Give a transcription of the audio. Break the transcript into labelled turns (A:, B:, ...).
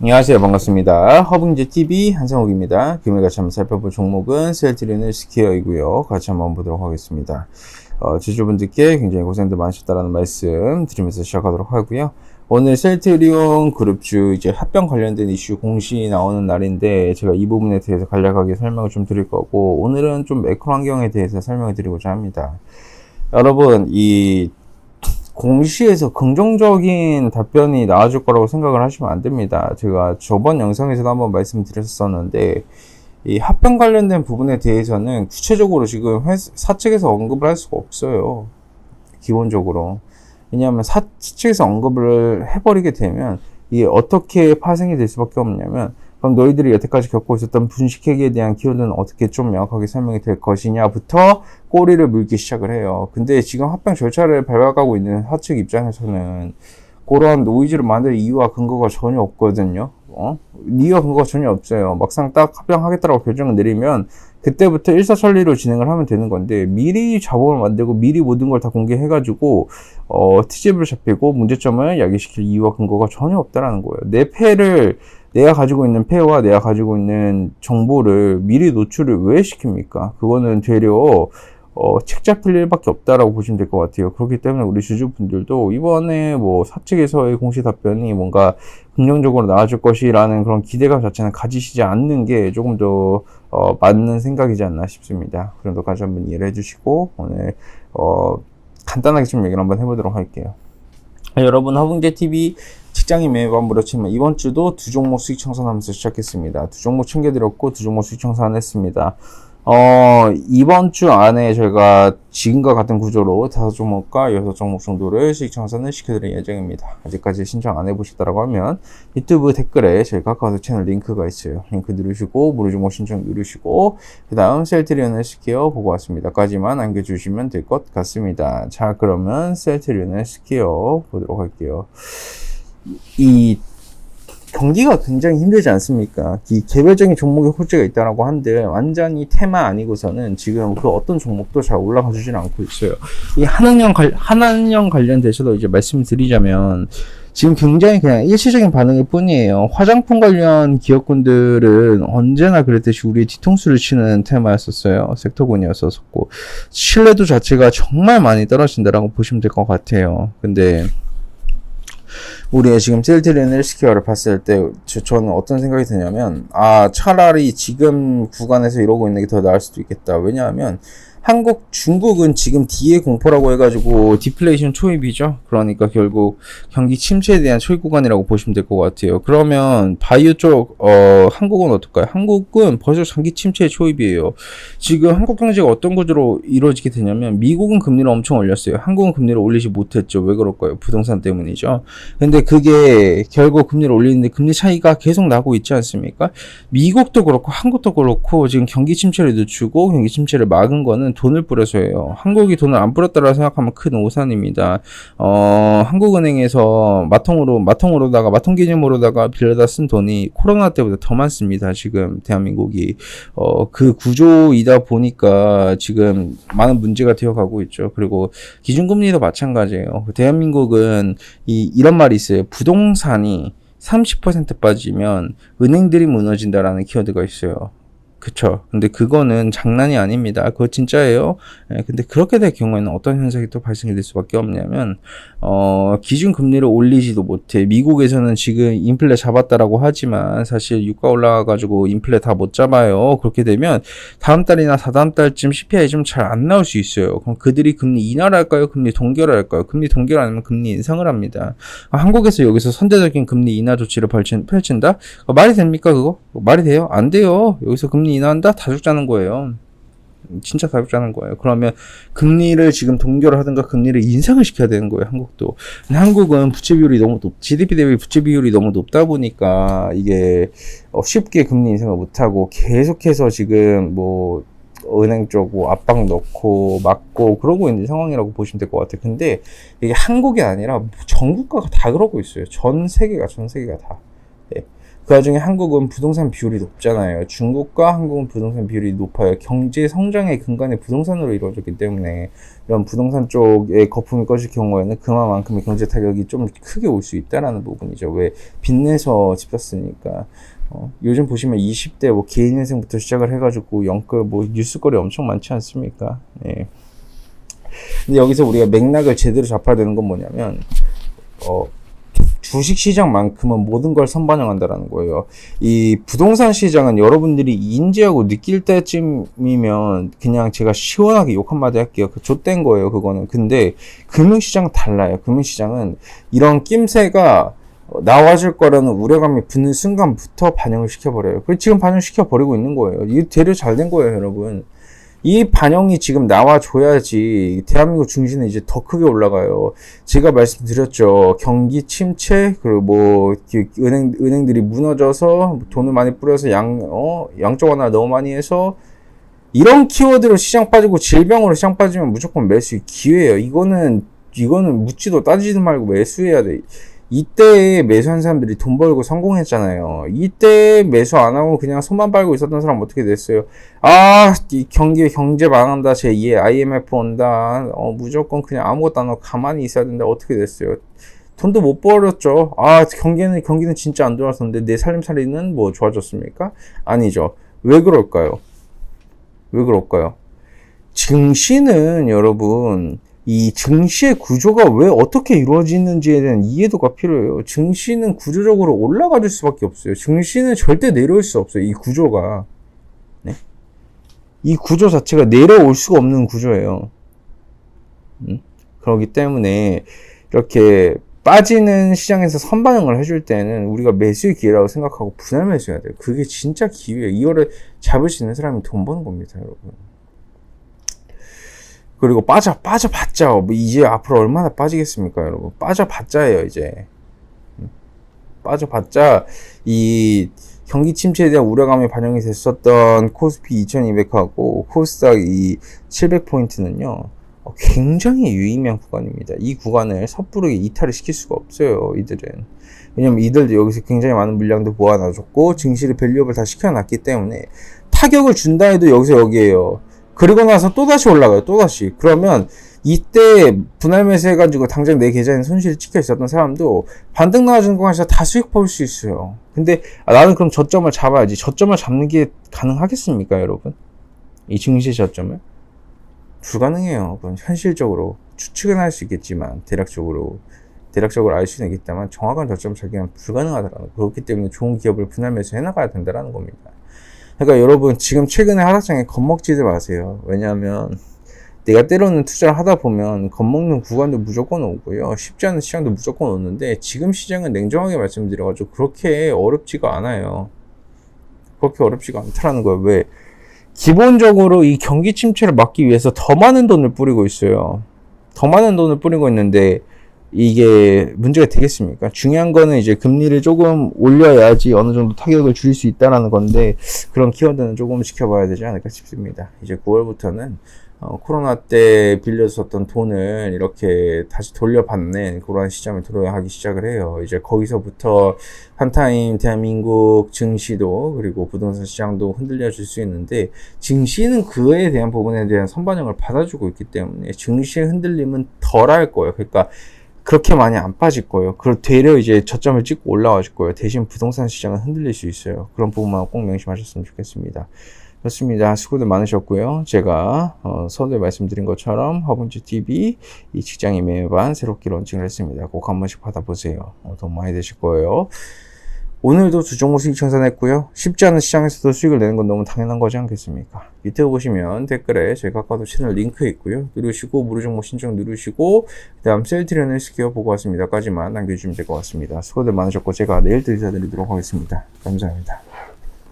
A: 안녕하세요. 반갑습니다. 허브인제TV 한상욱입니다. 금요일같이 한번 살펴볼 종목은 셀트리온헬스케어이고요. 같이 한번 보도록 하겠습니다. 주주분들께 굉장히 고생들 많으셨다라는 말씀 드리면서 시작하도록 하고요. 오늘 셀트리온 그룹주 이제 합병 관련된 이슈 공시 나오는 날인데 제가 이 부분에 대해서 간략하게 설명을 좀 드릴 거고, 오늘은 좀 매크로 환경에 대해서 설명을 드리고자 합니다. 여러분, 이 공시에서 긍정적인 답변이 나와줄 거라고 생각을 하시면 안 됩니다. 제가 저번 영상에서도 한번 말씀드렸었는데, 이 합병 관련된 부분에 대해서는 구체적으로 지금 사측에서 언급을 할 수가 없어요. 기본적으로. 왜냐하면 사측에서 언급을 해버리게 되면 이게 어떻게 파생이 될 수밖에 없냐면, 그럼 너희들이 여태까지 겪고 있었던 분식회계에 대한 키워드는 어떻게 좀 명확하게 설명이 될 것이냐부터 꼬리를 물기 시작을 해요. 근데 지금 합병 절차를 밟아가고 있는 사측 입장에서는 그러한 노이즈를 만들 이유와 근거가 전혀 없거든요. 이유와 근거가 전혀 없어요. 막상 딱 합병하겠다라고 결정을 내리면 그때부터 일사천리로 진행을 하면 되는 건데, 미리 자본을 만들고 미리 모든 걸 다 공개해가지고 트집을 잡히고 문제점을 야기시킬 이유와 근거가 전혀 없다라는 거예요. 내가 가지고 있는 폐와 내가 가지고 있는 정보를 미리 노출을 왜 시킵니까? 그거는 되려 책 잡힐 일밖에 없다라고 보시면 될 것 같아요. 그렇기 때문에 우리 주주분들도 이번에 뭐 사측에서의 공시 답변이 뭔가 긍정적으로 나아질 것이라는 그런 기대감 자체는 가지시지 않는 게 조금 더 맞는 생각이지 않나 싶습니다. 그 정도까지 한번 이해를 해주시고, 오늘 간단하게 좀 얘기를 한번 해보도록 할게요. 여러분, 허붕제TV 직장인 매매반 그렇지만 이번 주도 두 종목 수익 청산하면서 시작했습니다. 두 종목 챙겨드렸고 두 종목 수익 청산 했습니다. 이번 주 안에 저희가 지금과 같은 구조로 5종목과 6종목 정도를 수익 청산을 시켜드릴 예정입니다. 아직까지 신청 안 해보셨다라고 하면 유튜브 댓글에 저희 카카오톡 채널 링크가 있어요. 링크 누르시고 무료 종목 신청 누르시고 그 다음 셀트리온 헬스케어 보고 왔습니다까지만 남겨주시면 될 것 같습니다. 자, 그러면 셀트리온 헬스케어 보도록 할게요. 이 경기가 굉장히 힘들지 않습니까? 이 개별적인 종목에 호재가 있다라고 한들 완전히 테마 아니고서는 지금 그 어떤 종목도 잘 올라가 주지는 않고 있어요. 이 한한령 관련돼서도 이제 말씀드리자면 지금 굉장히 그냥 일시적인 반응일 뿐이에요. 화장품 관련 기업군들은 언제나 그랬듯이 우리의 뒤통수를 치는 테마였었어요. 섹터군이었었고 신뢰도 자체가 정말 많이 떨어진다라고 보시면 될 것 같아요. 근데 우리의 지금 셀트리온 헬스케어를 봤을 때 저는 어떤 생각이 드냐면, 차라리 지금 구간에서 이러고 있는 게 더 나을 수도 있겠다. 왜냐하면 중국은 지금 뒤에 공포라고 해가지고 디플레이션 초입이죠. 그러니까 결국 경기 침체에 대한 초입 구간이라고 보시면 될 것 같아요. 그러면 바이오 쪽 한국은 어떨까요? 한국은 벌써 장기 침체의 초입이에요. 지금 한국 경제가 어떤 구조로 이루어지게 되냐면, 미국은 금리를 엄청 올렸어요. 한국은 금리를 올리지 못했죠. 왜 그럴까요? 부동산 때문이죠. 근데 그게 결국 금리를 올리는데 금리 차이가 계속 나고 있지 않습니까? 미국도 그렇고 한국도 그렇고 지금 경기 침체를 늦추고 경기 침체를 막은 거는 돈을 뿌려서예요. 한국이 돈을 안 뿌렸다고 생각하면 큰 오산입니다. 한국은행에서 마통 기념으로다가 빌려다 쓴 돈이 코로나 때보다 더 많습니다. 지금 대한민국이 그 구조이다 보니까 지금 많은 문제가 되어가고 있죠. 그리고 기준금리도 마찬가지예요. 대한민국은 이런 말이 있어요. 부동산이 30% 빠지면 은행들이 무너진다라는 키워드가 있어요. 그쵸. 근데 그거는 장난이 아닙니다. 그거 진짜예요. 근데 그렇게 될 경우에는 어떤 현상이 또 발생이 될 수밖에 없냐면, 기준 금리를 올리지도 못해. 미국에서는 지금 인플레 잡았다라고 하지만 사실 유가 올라가가지고 인플레 다 못 잡아요. 그렇게 되면 다음 달이나 다다음 달쯤 CPI 좀 잘 안 나올 수 있어요. 그럼 그들이 금리 인하를 할까요? 금리 동결을 할까요? 금리 동결 아니면 금리 인상을 합니다. 한국에서 여기서 선제적인 금리 인하 조치를 펼친다? 말이 됩니까, 그거? 말이 돼요? 안 돼요. 여기서 금리 인하한다? 다 죽자는 거예요. 진짜 다 죽자는 거예요. 그러면 금리를 지금 동결을 하든가 금리를 인상을 시켜야 되는 거예요, 한국도. 근데 한국은 부채 비율이 너무 GDP 대비 부채 비율이 너무 높다 보니까 이게 쉽게 금리 인상을 못하고 계속해서 지금 뭐 은행 쪽 압박 넣고 막고 그러고 있는 상황이라고 보시면 될 것 같아요. 근데 이게 한국이 아니라 전 국가가 다 그러고 있어요. 전 세계가 다. 네. 그 와중에 한국은 부동산 비율이 높잖아요. 중국과 한국은 부동산 비율이 높아요. 경제 성장의 근간이 부동산으로 이루어졌기 때문에 이런 부동산 쪽에 거품이 꺼질 경우에는 그만큼의 경제 타격이 좀 크게 올 수 있다라는 부분이죠. 왜 빚내서 집 샀으니까. 요즘 보시면 20대 뭐 개인회생부터 시작을 해가지고 영끌 뭐 뉴스거리 엄청 많지 않습니까? 예. 근데 여기서 우리가 맥락을 제대로 잡아야 되는 건 뭐냐면 주식 시장만큼은 모든 걸 선반영한다라는 거예요. 이 부동산 시장은 여러분들이 인지하고 느낄 때쯤이면 그냥 제가 시원하게 욕 한마디 할게요. 좆된 거예요, 그거는. 근데 금융시장은 달라요. 금융시장은 이런 낌새가 나와줄 거라는 우려감이 붙는 순간부터 반영을 시켜버려요. 지금 반영시켜버리고 있는 거예요. 이게 되려 잘 된 거예요, 여러분. 이 반영이 지금 나와줘야지 대한민국 증시는 이제 더 크게 올라가요. 제가 말씀드렸죠. 경기 침체, 그리고 뭐 은행들이 무너져서 돈을 많이 뿌려서 양적 완화 너무 많이 해서 이런 키워드로 시장 빠지고 질병으로 시장 빠지면 무조건 매수 기회예요. 이거는 묻지도 따지지도 말고 매수해야 돼. 이때 매수한 사람들이 돈 벌고 성공했잖아요. 이때 매수 안 하고 그냥 손만 빨고 있었던 사람 어떻게 됐어요? 이 경제 망한다. 제2의 IMF 온다. 무조건 그냥 아무것도 안 하고 가만히 있어야 된다. 어떻게 됐어요? 돈도 못 벌었죠. 경기는 진짜 안 좋았었는데 내 살림살이는 뭐 좋아졌습니까? 아니죠. 왜 그럴까요? 증시는 여러분, 이 증시의 구조가 왜 어떻게 이루어지는지에 대한 이해도가 필요해요. 증시는 구조적으로 올라가 줄 수밖에 없어요. 증시는 절대 내려올 수 없어요. 이 구조가. 네? 이 구조 자체가 내려올 수가 없는 구조예요. 그렇기 때문에 이렇게 빠지는 시장에서 선반영을 해줄 때는 우리가 매수의 기회라고 생각하고 분할 매수해야 돼요. 그게 진짜 기회예요. 이거를 잡을 수 있는 사람이 돈 버는 겁니다, 여러분. 그리고 빠져봤자, 뭐 이제 앞으로 얼마나 빠지겠습니까, 여러분? 빠져봤자예요, 이제. 빠져봤자, 이 경기 침체에 대한 우려감이 반영이 됐었던 코스피 2200하고 코스닥 이 700포인트는요, 굉장히 유의미한 구간입니다. 이 구간을 섣부르게 이탈을 시킬 수가 없어요, 이들은. 왜냐면 이들도 여기서 굉장히 많은 물량도 모아놔줬고, 증시를 밸류업을 다 시켜놨기 때문에, 타격을 준다 해도 여기에요. 그리고 나서 또다시 올라가요. 또다시. 그러면 이때 분할 매수 해가지고 당장 내 계좌에 손실이 찍혀 있었던 사람도 반등 나와주는 구간에서 다 수익 볼 수 있어요. 근데 나는 그럼 저점을 잡아야지. 저점을 잡는 게 가능하겠습니까, 여러분? 이 증시 저점을? 불가능해요. 그건 현실적으로 추측은 할 수 있겠지만 대략적으로 알 수는 있겠지만 정확한 저점 잡기는 불가능하더라고요. 그렇기 때문에 좋은 기업을 분할 매수 해나가야 된다는 겁니다. 그러니까 여러분 지금 최근에 하락장에 겁먹지들 마세요. 왜냐하면 내가 때로는 투자를 하다 보면 겁먹는 구간도 무조건 오고요. 쉽지 않은 시장도 무조건 오는데 지금 시장은 냉정하게 말씀드려가지고 그렇게 어렵지가 않아요. 그렇게 어렵지가 않다라는 거예요. 왜? 기본적으로 이 경기 침체를 막기 위해서 더 많은 돈을 뿌리고 있어요. 더 많은 돈을 뿌리고 있는데 이게 문제가 되겠습니까? 중요한 거는 이제 금리를 조금 올려야지 어느 정도 타격을 줄일 수 있다라는 건데 그런 키워드는 조금 지켜봐야 되지 않을까 싶습니다. 이제 9월부터는 코로나 때 빌려줬던 돈을 이렇게 다시 돌려받는 그러한 시점에 들어가기 시작을 해요. 이제 거기서부터 한타임 대한민국 증시도 그리고 부동산 시장도 흔들려질 수 있는데 증시는 그에 대한 부분에 대한 선반영을 받아주고 있기 때문에 증시의 흔들림은 덜 할 거예요. 그러니까 그렇게 많이 안 빠질 거예요. 되려 이제 저점을 찍고 올라와 줄 거예요. 대신 부동산 시장은 흔들릴 수 있어요. 그런 부분만 꼭 명심하셨으면 좋겠습니다. 그렇습니다. 수고들 많으셨고요. 제가 서두에 말씀드린 것처럼 허bun지TV 이 직장인 매매반 새롭게 론칭을 했습니다. 꼭 한 번씩 받아보세요. 도움 많이 되실 거예요. 오늘도 두 종목 수익 청산했고요. 쉽지 않은 시장에서도 수익을 내는 건 너무 당연한 거지 않겠습니까? 밑에 보시면 댓글에 저희 카카오톡 채널 링크 있고요. 누르시고 무료 종목 신청 누르시고 그 다음 셀트리언 헬스케어 보고 왔습니다까지만 남겨주시면 될 것 같습니다. 수고들 많으셨고 제가 내일 또 인사드리도록 하겠습니다. 감사합니다.